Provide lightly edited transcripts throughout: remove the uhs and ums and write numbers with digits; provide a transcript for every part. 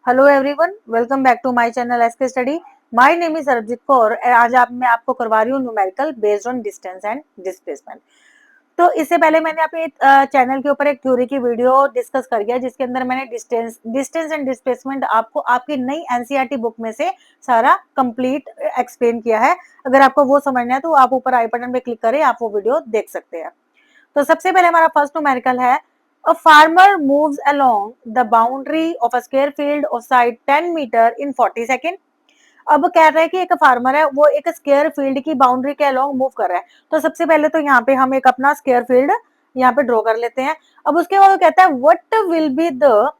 Hello everyone, welcome back to my channel SK study. My name is Sarabjeet Kaur. आज मैं आपको करवा रही हूँ numerical based on distance and displacement. तो इससे पहले मैंने अपने चैनल के ऊपर एक थ्योरी की वीडियो डिस्कस कर गया, जिसके अंदर मैंने डिस्टेंस एंड डिस्प्लेसमेंट आपको आपकी नई एनसीईआरटी बुक में से सारा कंप्लीट एक्सप्लेन किया है। अगर आपको वो समझना है तो आप ऊपर आई बटन पे क्लिक करें, आप वो वीडियो देख सकते हैं। तो सबसे पहले हमारा फर्स्ट न्यूमेरिकल है, a farmer moves along the boundary of a square field of side 10 metre in 40 second. अब कह रहा है कि एक फार्मर है, वो एक स्क्वायर फील्ड की बाउंड्री के अलोंग मूव कर रहा है। तो सबसे पहले तो यहाँ पे हम एक अपना स्क्वायर फील्ड यहाँ पे ड्रॉ कर लेते हैं। अब उसके बाद वो कहता है what will be the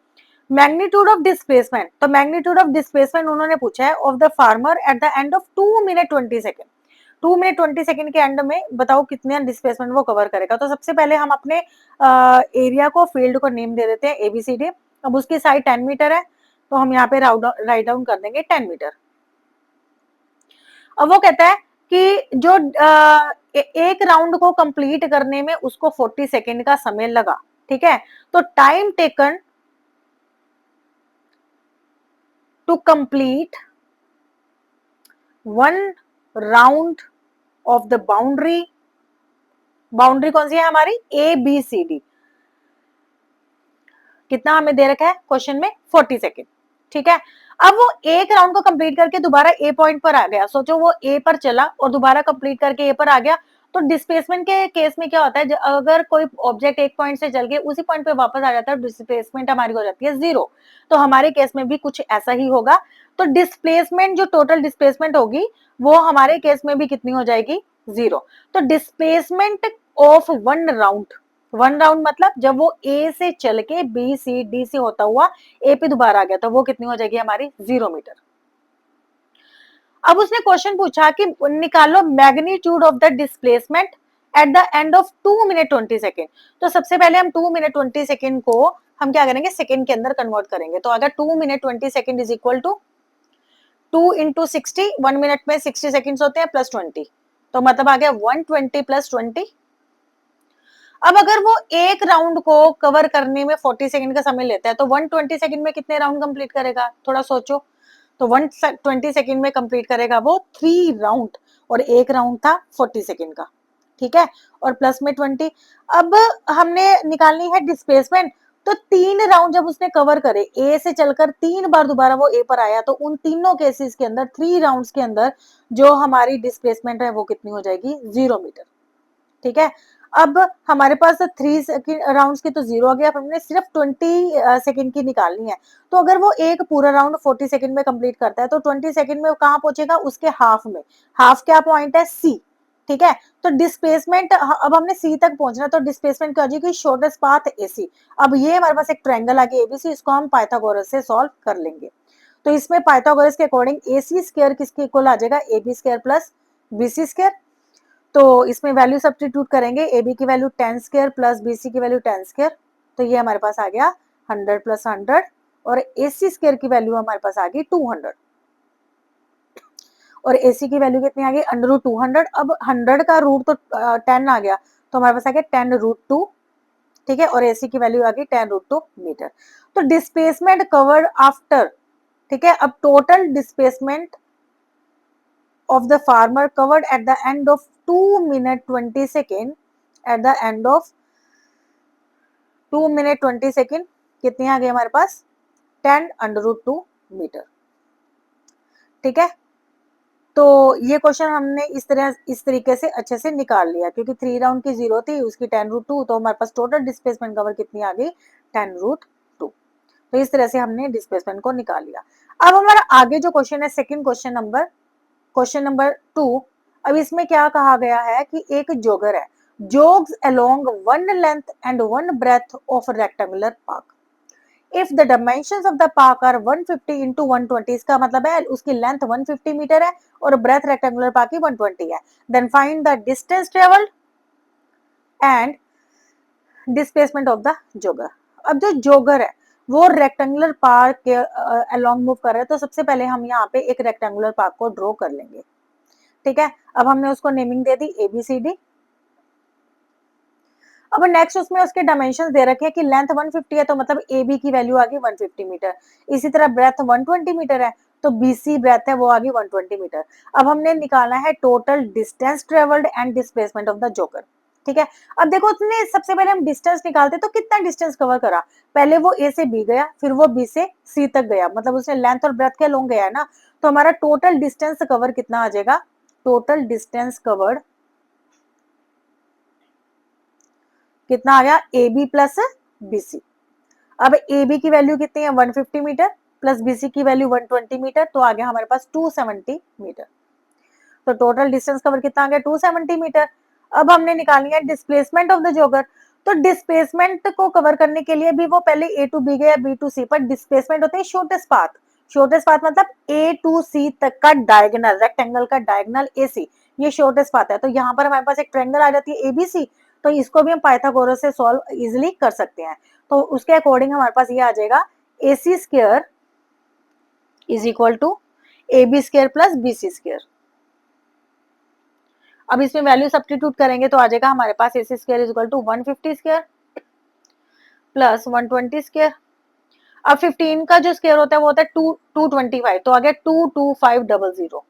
magnitude of displacement. तो मैग्नीट्यूड ऑफ डिस्प्लेसमेंट उन्होंने पूछा है of the farmer eight the end of 2 minute 20 second. 2 minute 20 second के एंड में बताओ कितने डिस्प्लेसमेंट वो कवर करेगा। तो सबसे पहले हम अपने एरिया को, फील्ड को नेम दे देते हैं एबीसीडी। अब उसकी साइड 10 मीटर है, तो हम यहाँ पे राइट डाउन कर देंगे 10 मीटर। अब वो कहता है कि जो एक राउंड को कंप्लीट करने में उसको 40 सेकेंड का समय लगा। ठीक है, तो time taken to complete 1 round of the boundary. Boundary कौन सी है हमारी? A B C D. कितना हमें दे रखा है क्वेश्चन में? 40 सेकेंड। ठीक है, अब वो एक राउंड को कंप्लीट करके दोबारा ए पॉइंट पर आ गया। सोचो वो ए पर चला और दोबारा कंप्लीट करके ए पर आ गया। तो डिस्प्लेसमेंट के केस में क्या होता है, अगर कोई ऑब्जेक्ट एक पॉइंट से चल के उसी पॉइंट पे वापस आ जाता है, डिस्प्लेसमेंट हमारी हो जाती है 0। तो हमारे केस में भी कुछ ऐसा ही होगा। तो डिस्प्लेसमेंट, जो टोटल डिस्प्लेसमेंट होगी, वो हमारे केस में भी कितनी हो जाएगी? 0। तो डिस्प्लेसमेंट ऑफ 1 राउंड मतलब जब वो ए से चल के बी सी डी से होता हुआ ए पे दोबारा आ गया, तो वो कितनी हो जाएगी हमारी? 0 मीटर। अब उसने क्वेश्चन पूछा कि निकालो magnitude of the displacement at the end of 2 minute 20 second. तो सबसे पहले हम 2 मिनट 20 सेकेंड को हम क्या करेंगे? सेकेंड के अंदर कन्वर्ट करेंगे। तो अगर 2 minute 20 second is equal to 2 into 60, 1 minute में 60 सेकेंड्स होते हैं, प्लस 20, तो मतलब आ गया 120 प्लस 20। अब अगर वो एक राउंड को कवर करने में 40 सेकंड का समय लेता है, तो 120 सेकंड में कितने राउंड कंप्लीट करेगा? थोड़ा सोचो। तो 120 सेकंड में कंप्लीट करेगा वो 3 राउंड, और एक राउंड था 40 सेकंड का। ठीक है, और प्लस में 20। अब हमने निकालनी है डिस्प्लेसमेंट। तो 3 राउंड जब उसने कवर करे, ए से चलकर 3 बार दोबारा वो ए पर आया, तो उन तीनों केसेस के अंदर 3 राउंड्स के अंदर जो हमारी डिस्प्लेसमेंट है वो कितनी हो जाएगी? 0 मीटर। ठीक है, अब हमारे पास 3 राउंड्स की तो 0 आ गया, अब हमने सिर्फ 20 सेकंड की निकालनी है। तो अगर वो एक पूरा राउंड 40 सेकंड में कंप्लीट करता है, तो 20 सेकंड में वो कहाँ पहुंचेगा? उसके हाफ में। हाफ क्या पॉइंट है? सी। ठीक है, तो डिस्प्लेसमेंट, अब हमने सी तक पहुंचना, तो डिस्प्लेसमेंट क्या हो जाएगी? Shortest path AC. अब ये हमारे पास एक ट्रायंगल आ गया एबीसी, इसको हम पाइथागोरस से सॉल्व कर लेंगे। तो इसमें पाइथागोरस के अकॉर्डिंग एसी स्क्वायर किसके इक्वल आ जाएगा? AB square plus BC square. तो इसमें वैल्यू सब्स्टिट्यूट करेंगे, ए बी की value 10 square plus B C की वैल्यू 10 स्क्वायर, तो ये हमारे पास आ गया 100 प्लस 100, और ए सी स्क्वायर की वैल्यू हमारे पास आ गई 200, और ए सी की वैल्यू कितनी आ गई? Under root 200। अब 100 का रूट तो 10 आ गया, तो हमारे पास आ गया 10 रूट 2। ठीक है, और ए सी की वैल्यू आ गई 10 रूट 2 मीटर। तो डिस्प्लेसमेंट कवर्ड आफ्टर, ठीक है, अब total displacement of the farmer covered at the end of 2 minute 20 second, at the end of 2 minute 20 second कितनी आ गई हमारे पास? 10 अंडर रूट 2 मीटर। ठीक है, तो ये क्वेश्चन हमने इस तरीके से अच्छे से निकाल लिया, क्योंकि 3 राउंड की 0 थी, उसकी 10 रूट 2, तो हमारे पास टोटल डिस्प्लेसमेंट कवर कितनी आ गई? 10 रूट 2। तो इस तरह से हमने डिस्प्लेसमेंट को निकाल लिया। अब हमारा आगे जो क्वेश्चन है, सेकंड क्वेश्चन नंबर 2। अब इसमें क्या कहा गया है कि एक जोगर है, jogs along one length and one breadth of a rectangular park. If the dimensions of the park are 150 into 120, इसका मतलब है उसकी लेंथ 150 मीटर है और ब्रेथ रेक्टेंगुलर पार्क की 120 है। Then find the distance travelled and displacement of the jogger. अब जो जोगर है वो रेक्टेंगुलर पार्क के अलोंग मूव कर रहा है, तो सबसे पहले हम यहाँ पे एक रेक्टेंगुलर पार्क को ड्रॉ कर लेंगे। ठीक है, अब हमने उसको नेमिंग दे दी एबीसीडी। अब नेक्स्ट उसमें उसके डायमेंशन दे रखे हैं कि लेंथ 150 है तो मतलब ए बी की वैल्यू आ गई 150 मीटर, इसी तरह ब्रेथ 120 मीटर है तो BC ब्रेथ है वो आ गई 120 मीटर। अब हमने निकालना है total distance travelled and displacement of the joker. ठीक है, अब देखो उसने सबसे पहले हम डिस्टेंस निकालते तो कितना डिस्टेंस कवर करा, पहले वो ए से बी गया, फिर वो बी से सी तक गया, मतलब उसने लेंथ और ब्रेथ के लॉन्ग गया है ना, तो हमारा टोटल डिस्टेंस कवर कितना आ जाएगा, टोटल डिस्टेंस कवर्ड कितना आ गया, ए बी प्लस BC। अब ए बी की वैल्यू कितनी है 150 मीटर प्लस BC की वैल्यू 120 मीटर, तो आ गया हमारे पास 270 मीटर। तो टोटल डिस्टेंस कवर कितना आ गया 270 मीटर। अब हमने निकालनी है डिस्प्लेसमेंट ऑफ द जोगर, तो डिस्प्लेसमेंट को कवर करने के लिए भी वो पहले ए टू बी गया बी टू सी, पर डिस्प्लेसमेंट होते हैं शॉर्टेस्ट पाथ, शॉर्टेस्ट पाथ मतलब ए टू सी तक का डायगोनल, रेक्टेंगल का डायगोनल AC, ये शॉर्टेस्ट पाथ है। तो यहाँ पर हमारे पास एक ट्रायंगल आ जाती है ABC, तो इसको भी हम पाइथागोरस से सॉल्व इजिली कर सकते हैं। तो उसके अकॉर्डिंग हमारे पास ये आ जाएगा AC square is equal to AB square plus BC square. अब इसमें वैल्यू सब्स्टिट्यूट करेंगे तो आ जाएगा हमारे पास AC square is equal to 150 square plus 120 square. अब 15 का जो स्क्वायर होता है वो होता है 225, तो आ गया 22500,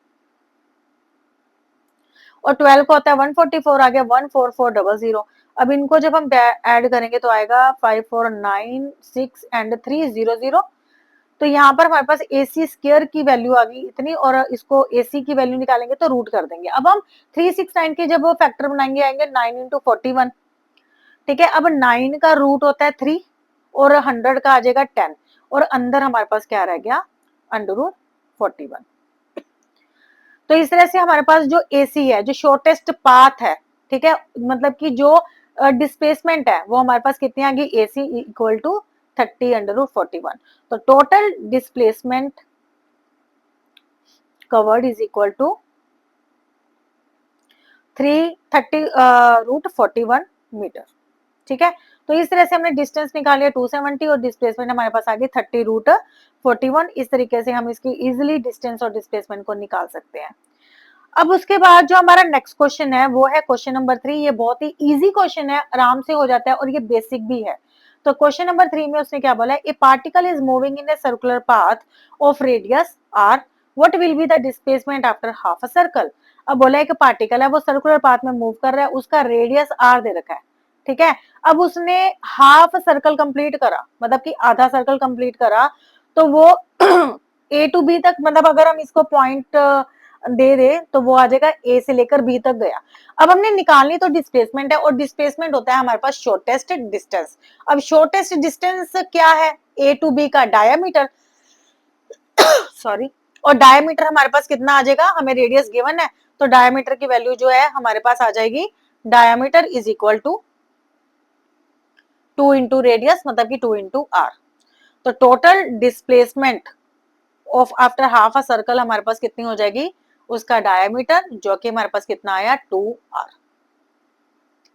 और 12 का होता है 144, आ गया 14400। अब इनको जब हम ऐड करेंगे तो आएगा 5496 एंड 300, तो यहाँ पर हमारे पास AC स्क्वायर की वैल्यू आ गई इतनी, और इसको AC की वैल्यू निकालेंगे तो रूट कर देंगे। अब हम 369 के जब फैक्टर बनाएंगे आएंगे 9 इंटू 41, ठीक है। अब 9 का रूट होता है 3 और 100 का आ जाएगा 10, और अंदर हमारे पास क्या रह गया अंडर रूट 41। तो इस तरह से हमारे पास जो AC है, जो शॉर्टेस्ट पाथ है, ठीक है, मतलब कि जो डिस्प्लेसमेंट है वो हमारे पास कितनी आ गई AC equal to 30 under root 41। तो total displacement covered is equal to 330 root 41 metre. ठीक है, तो इस तरह से हमने डिस्टेंस निकाल लिया 270 और डिस्प्लेसमेंट हमारे पास आ गई 30 रूट 41। इस तरीके से हम इसकी इजिली डिस्टेंस और डिस्प्लेसमेंट को निकाल सकते हैं। अब उसके बाद जो हमारा नेक्स्ट क्वेश्चन है वो है क्वेश्चन नंबर 3। ये बहुत ही इजी क्वेश्चन है, आराम से हो जाता है और ये बेसिक भी है। तो क्वेश्चन नंबर 3 में उसने क्या बोला है, ए particle is moving in a circular path of radius r, what will be the displacement after half a circle. अब बोला है कि पार्टिकल है वो सर्कुलर पाथ में मूव कर रहा है, उसका रेडियस r दे रखा है, ठीक है। अब उसने हाफ सर्कल कंप्लीट करा, मतलब कि आधा सर्कल कंप्लीट करा, तो वो A टू B तक, मतलब अगर हम इसको पॉइंट दे दे तो वो आ जाएगा A से लेकर B तक गया। अब हमने निकालनी तो डिस्प्लेसमेंट है, और डिस्प्लेसमेंट होता है हमारे पास शॉर्टेस्ट डिस्टेंस। अब शॉर्टेस्ट डिस्टेंस क्या है, A टू B का डायामीटर, सॉरी, और डायामीटर हमारे पास कितना आ जाएगा, हमें रेडियस गिवन है, तो डायामीटर की वैल्यू जो है हमारे पास आ जाएगी, diameter is equal to 2 into radius, मतलब कि 2 इंटू r। तो total displacement of after half a circle हमारे पास कितनी हो जाएगी, उसका डायमीटर, जो कि हमारे पास कितना आया 2r।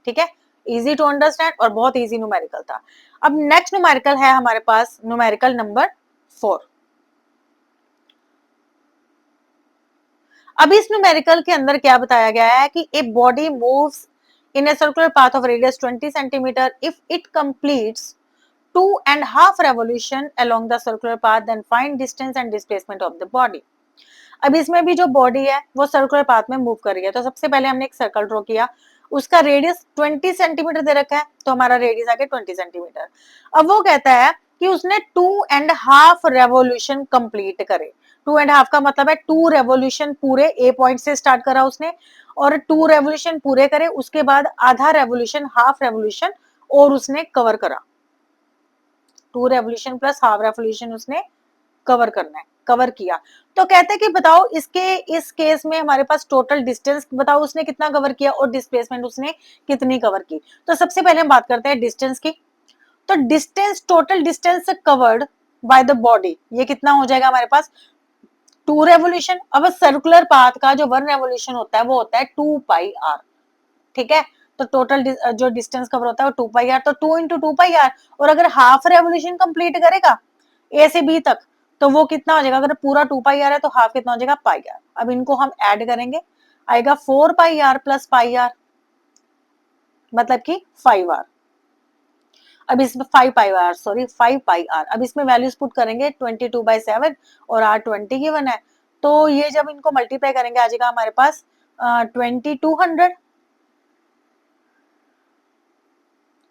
ठीक है, इजी टू अंडरस्टैंड और बहुत इजी न्यूमेरिकल था। अब नेक्स्ट न्यूमेरिकल है हमारे पास न्यूमेरिकल नंबर 4। अब इस न्यूमेरिकल के अंदर क्या बताया गया है कि a body moves in a circular path of radius 20 centimetre if it completes 2.5 revolution along the circular path, then find distance and displacement of the body। अब इसमें भी जो बॉडी है वो सर्कुलर पाथ में मूव कर रही है, तो सबसे पहले हमने एक सर्कल ड्रॉ किया, उसका रेडियस 20 सेंटीमीटर दे रखा है, तो हमारा रेडियस आ गया 20 सेंटीमीटर। अब वो कहता है कि उसने 2.5 रेवोल्यूशन कंप्लीट करे। 2.5 का मतलब है 2 रेवोल्यूशन पूरे ए पॉइंट से स्टार्ट करा उसने, और 2 रेवोल्यूशन पूरे करे, उसके बाद आधा रेवोल्यूशन, हाफ रेवोल्यूशन और उसने कवर करा। 2 रेवोल्यूशन प्लस हाफ रेवोल्यूशन उसने कवर करना है, कवर किया। तो कहते हैं कि बताओ इसके इस केस में हमारे पास टोटल डिस्टेंस बताओ उसने कितना कवर किया और डिस्प्लेसमेंट उसने कितनी कवर की। तो सबसे पहले हम बात करते हैं डिस्टेंस की। तो distance, total distance covered by the body, ये कितना हो जाएगा हमारे पास 2 रेवोल्यूशन। अब सर्कुलर पाथ का जो 1 रेवोल्यूशन होता है वो होता है 2 पाई आर, ठीक है। तो टोटल जो डिस्टेंस कवर होता है वो 2 पाई आर, तो 2 इंटू 2 पाई आर, और अगर हाफ रेवोल्यूशन कंप्लीट करेगा ए से बी तक तो वो कितना हो जाएगा, अगर पूरा 2 पाई आर है तो हाफ कितना हो जाएगा पाई आर। अब इनको हम ऐड करेंगे, आएगा 4 पाई आर प्लस पाई आर, मतलब कि 5 आर। अब इसमें 5 पाई आर, सॉरी 5 पाई आर, अब इसमें वैल्यूज पुट करेंगे 22/7 और आर 20 गिवन है, तो ये जब इनको मल्टीप्लाई करेंगे आ जाएगा हमारे पास 2200,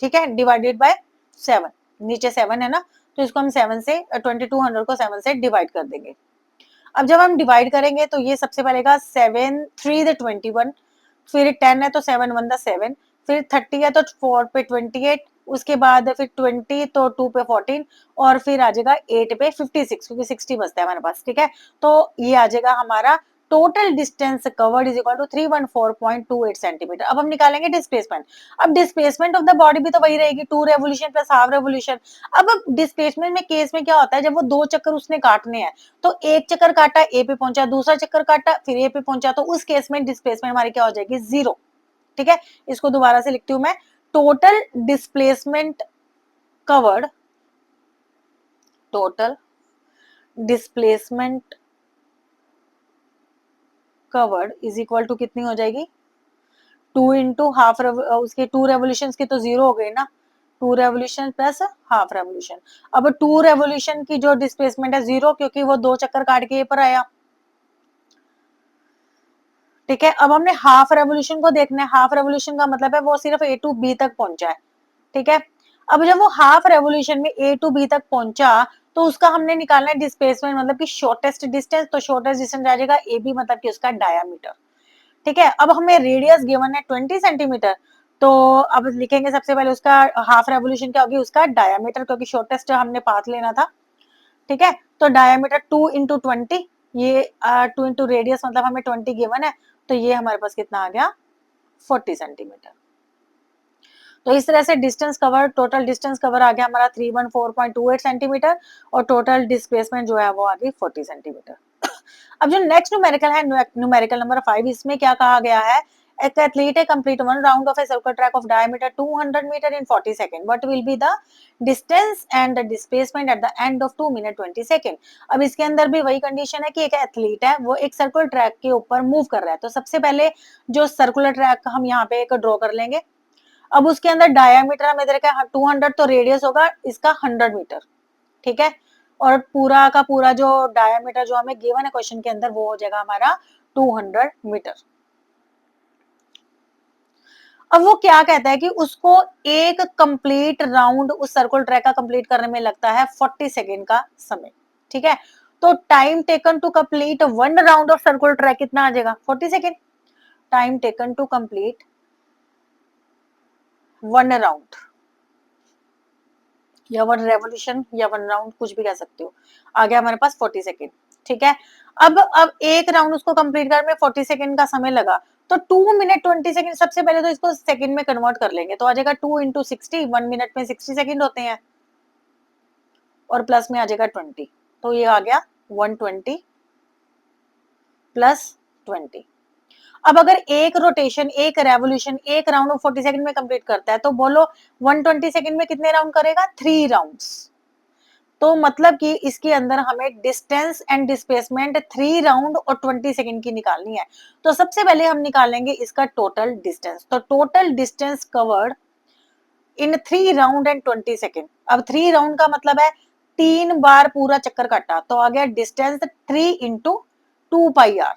ठीक है, डिवाइडेड बाय 7, नीचे 7 है ना, तो इसको हम 7 से 2200 को 7 से डिवाइड कर देंगे। अब जब हम डिवाइड करेंगे तो ये सबसे पहले का 7 3 द 21, फिर 10 है तो 7 1 द 7, फिर 30 है तो 4 पे 28, उसके बाद फिर 20 तो 2 पे 14, और फिर आ जाएगा 8 पे 56, क्योंकि 60 बचता है हमारे पास, ठीक है। तो ये आ जाएगा हमारा total distance covered is equal to 314.28 centimetre. अब हम निकालेंगे डिस्प्लेसमेंट। अब डिस्प्लेसमेंट ऑफ द बॉडी भी तो वही रहेगी, 2 रेवोल्यूशन प्लस हाफ रेवोल्यूशन। अब डिस्प्लेसमेंट में केस में क्या होता है, जब वो 2 चक्कर उसने काटने हैं, तो एक चक्कर काटा ए पे पहुंचा, दूसरा चक्कर काटा फिर ए पे पहुंचा, तो उस केस में डिस्प्लेसमेंट हमारी क्या हो जाएगी, 0, ठीक है। इसको दोबारा से लिखती हूं मैं, total displacement covered, total displacement covered is equal to कितनी हो जाएगी, 2 इंटू हाफ, उसके 2 रेवोल्यूशन की तो 0 हो गई ना, 2 रेवोल्यूशन प्लस हाफ रेवोल्यूशन। अब 2 रेवोल्यूशन की जो डिस्प्लेसमेंट है 0, क्योंकि वो 2 चक्कर काट के ए पर आया, ठीक है। अब हमने हाफ रेवोल्यूशन को देखना है, हाफ रेवोल्यूशन का मतलब है वो सिर्फ ए टू बी तक पहुंचा है, ठीक है। अब जब वो हाफ रेवोल्यूशन में ए टू बी तक पहुंचा, तो उसका हमने निकालना है डिस्प्लेसमेंट, मतलब कि शॉर्टेस्ट डिस्टेंस, तो शॉर्टेस्ट डिस्टेंस आ जाएगा ए बी, मतलब कि उसका डायामीटर, ठीक है। अब हमें रेडियस गिवन है 20 सेंटीमीटर, तो अब लिखेंगे सबसे पहले उसका हाफ रेवोल्यूशन क्या होगी, उसका डायामीटर, क्योंकि शॉर्टेस्ट हमने पाथ लेना था, ठीक है। तो डायमीटर 2 इंटू 20, ये 2 इंटू रेडियस, मतलब हमें 20 गिवन है, तो ये हमारे पास कितना आ गया, 40 सेंटीमीटर। तो इस तरह से distance cover, total distance cover आ गया हमारा 314.28 सेंटीमीटर, और टोटल डिस्प्लेसमेंट जो है वो आ गई 40 सेंटीमीटर। अब जो नेक्स्ट न्यूमेरिकल है, न्यूमेरिकल नंबर 5, इसमें क्या कहा गया है, एक एथलीट है complete one round of a circular track of diameter 200 metre in 40 second, what will be the distance and the displacement at the end of 2 minute 20 second. अब इसके अंदर भी वही कंडीशन है कि एक एथलीट है, वो एक सर्कुलर ट्रैक के ऊपर मूव कर रहा है, तो सबसे पहले जो सर्कुलर ट्रैक हम यहाँ पे एक ड्रॉ कर लेंगे। अब उसके अंदर डायमीटर हमें दे रखा है 200, तो रेडियस होगा इसका 100 मीटर, ठीक है। और पूरा का पूरा जो डायमीटर जो हमें गिवन है क्वेश्चन के अंदर, वो हो जाएगा हमारा 200 मीटर। अब वो क्या कहता है कि उसको एक कंप्लीट राउंड उस सर्कुलर ट्रैक का कंप्लीट करने में लगता है 40 सेकेंड का समय, ठीक है। तो time taken to complete one round of circular track कितना आ जाएगा, 40 second. Time taken to complete one round या वन रेवोल्यूशन या वन राउंड, कुछ भी कह सकते हो, आ गया हमारे पास 40 सेकेंड, ठीक है। अब एक राउंड उसको कंप्लीट करने में 40 सेकेंड का समय लगा, तो 2 मिनट 20 सेकेंड, सबसे पहले तो इसको सेकेंड में कन्वर्ट कर लेंगे, तो आ जाएगा 2 इंटू 60, 1 मिनट में 60 सेकेंड होते हैं, और प्लस में आ जाएगा 20, तो ये आ गया 120 प्लस 20। अब अगर एक रोटेशन, एक रेवोल्यूशन, एक राउंड ऑफ 40 सेकंड में कंप्लीट करता है, तो बोलो 120 सेकंड में कितने राउंड करेगा, 3 राउंड्स। तो मतलब कि इसके अंदर हमें डिस्टेंस एंड डिस्प्लेसमेंट 3 राउंड और 20 सेकंड की निकालनी है। तो सबसे पहले हम निकालेंगे इसका टोटल डिस्टेंस, तो total distance covered in 3 round and 20 second. अब 3 राउंड का मतलब है 3 बार पूरा चक्कर काटा, तो आ गया डिस्टेंस 3 इंटू 2 पाई आर,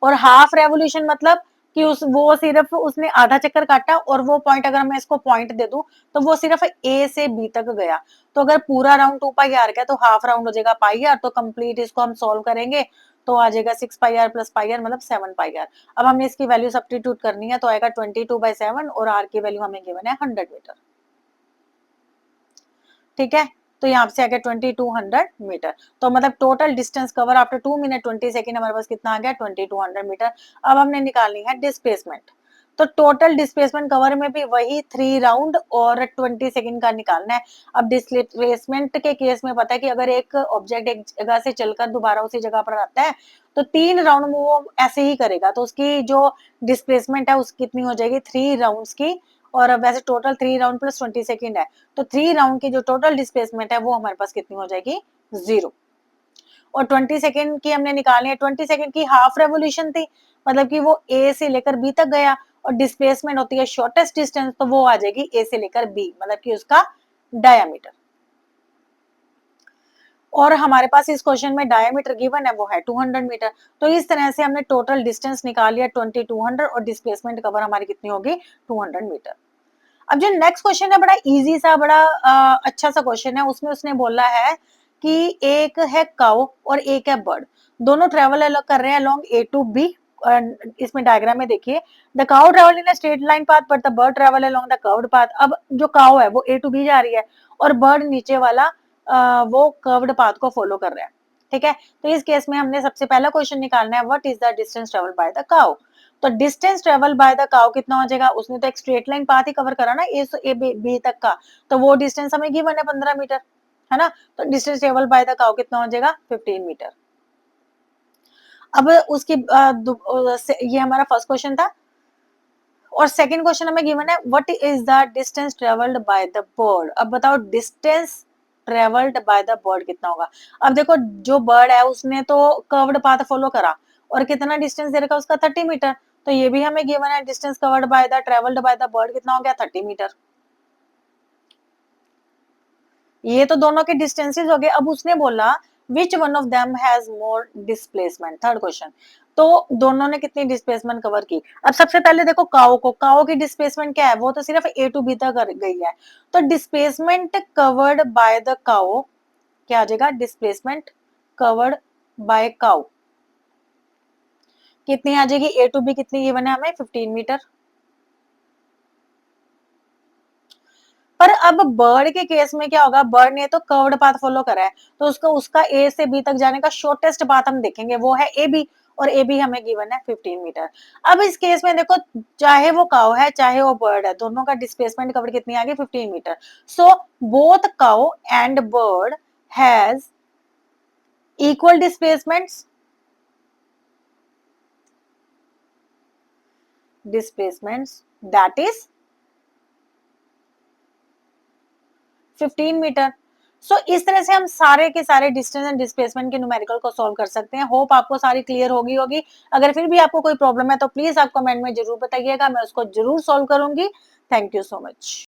और हाफ रेवोल्यूशन मतलब कि उस वो सिर्फ उसने आधा चक्कर काटा, और वो पॉइंट अगर मैं इसको पॉइंट दे दूं, तो वो सिर्फ ए से बी तक गया। तो अगर पूरा राउंड 2 पाई आर का, तो हाफ राउंड हो जाएगा पाई आर, तो कंप्लीट इसको हम सॉल्व करेंगे, तो आ जाएगा 6 पाई आर प्लस पाई आर, मतलब 7 पाई आर। अब हमने इसकी वैल्यू सब्स्टिट्यूट करनी है, तो आएगा 22/7, और आर की वैल्यू हमें गिवन है 100 मीटर, ठीक है। तो यहाँ से आ गया 2200 मीटर, तो मतलब total distance cover after 2 minute 20 second हमारे पास कितना आ गया, 2200 मीटर। अब हमने निकालनी है डिस्प्लेसमेंट, तो टोटल डिस्प्लेसमेंट कवर में भी वही 3 राउंड और 20 सेकेंड का निकालना है। अब डिस्प्लेसमेंट के केस में पता है कि अगर एक ऑब्जेक्ट एक जगह से चलकर दोबारा उसी जगह पर आता है, तो 3 राउंड में वो ऐसे ही करेगा, तो उसकी जो डिस्प्लेसमेंट है उसकी कितनी हो जाएगी, 3 राउंड्स की। और अब वैसे टोटल 3 राउंड प्लस 20 सेकेंड है, तो 3 राउंड की जो टोटल डिस्प्लेसमेंट है वो हमारे पास कितनी हो जाएगी, 0। और 20 सेकेंड की हमने निकालनी है, 20 सेकेंड की हाफ रेवोल्यूशन थी, मतलब कि वो ए से लेकर बी तक गया, और डिस्प्लेसमेंट होती है शॉर्टेस्ट डिस्टेंस, तो वो आ जाएगी ए से लेकर बी, मतलब कि उसका डायमीटर। और हमारे पास इस क्वेश्चन में डायमीटर गिवन है वो है 200 मीटर। तो इस तरह से हमने टोटल डिस्टेंस निकाल लिया 2200 और डिस्प्लेसमेंट कवर हमारी कितनी होगी 200 मीटर। अब जो नेक्स्ट क्वेश्चन है बड़ा इजी सा, बड़ा अच्छा सा क्वेश्चन है। उसमें उसने बोला है कि एक है काउ और एक है बर्ड, दोनों ट्रेवल कर रहे हैं अलोंग ए टू बी। इसमें डायग्राम में देखिए, the cow travel in a straight line path but the bird travel along the curved path. अब जो काउ है वो ए टू बी जा रही है और बर्ड नीचे वाला वो कर्व्ड पाथ को फॉलो कर रहा है, ठीक है। तो इस केस में हमने सबसे पहला क्वेश्चन निकालना है, what is the distance travel by the cow. तो distance travel by the cow कितना हो जाएगा, उसने तो एक स्ट्रेट लाइन पाथ ही कवर करा ना ए से बी तक का, तो वो डिस्टेंस हमें गिवन है 15 मीटर, है ना। तो distance travel by the cow कितना हो जाएगा 15 मीटर। अब उसकी ये हमारा फर्स्ट क्वेश्चन था। और सेकंड क्वेश्चन हमें गिवन है, what is the distance travelled by the bird. अब बताओ distance travelled by the bird कितना होगा। अब देखो जो बर्ड है उसने तो कर्व्ड पाथ फॉलो करा और कितना डिस्टेंस दे रखा उसका 30 मीटर। तो ये भी हमें गिवन है, distance covered by the travelled by the bird कितना हो गया 30 मीटर। ये तो दोनों के डिस्टेंसेस हो गए। अब उसने बोला which one of them has more displacement, third question. तो दोनों ने कितनी डिस्प्लेसमेंट कवर की। अब सबसे पहले देखो काओ की डिस्प्लेसमेंट क्या है, वो तो सिर्फ ए टू बी तक गई है। तो डिस्प्लेसमेंट कवर्ड बाय द काओ क्या आ जाएगा, डिस्प्लेसमेंट कवर्ड बाय काउ कितनी आ जाएगी, ए टू बी कितनी गिवन है हमें 15 मीटर। पर अब बर्ड के केस में क्या होगा, बर्ड ने तो कर्व्ड पाथ फॉलो करा है, तो उसको उसका ए से बी तक जाने का शॉर्टेस्ट पाथ हम देखेंगे, वो है ए बी, और ए बी हमें गिवन है 15 मीटर। अब इस केस में देखो, चाहे वो काउ है चाहे वो बर्ड है, दोनों का डिस्प्लेसमेंट कवर कितनी आ गई 15 metre. So both cow and bird has equal displacements that is 15 metre. So इस तरह से हम सारे के सारे डिस्टेंस एंड डिस्प्लेसमेंट के न्यूमेरिकल को सॉल्व कर सकते हैं। होप आपको सारी क्लियर होगी। अगर फिर भी आपको कोई प्रॉब्लम है तो प्लीज आप कमेंट में जरूर बताइएगा, मैं उसको जरूर सॉल्व करूंगी। Thank you so much.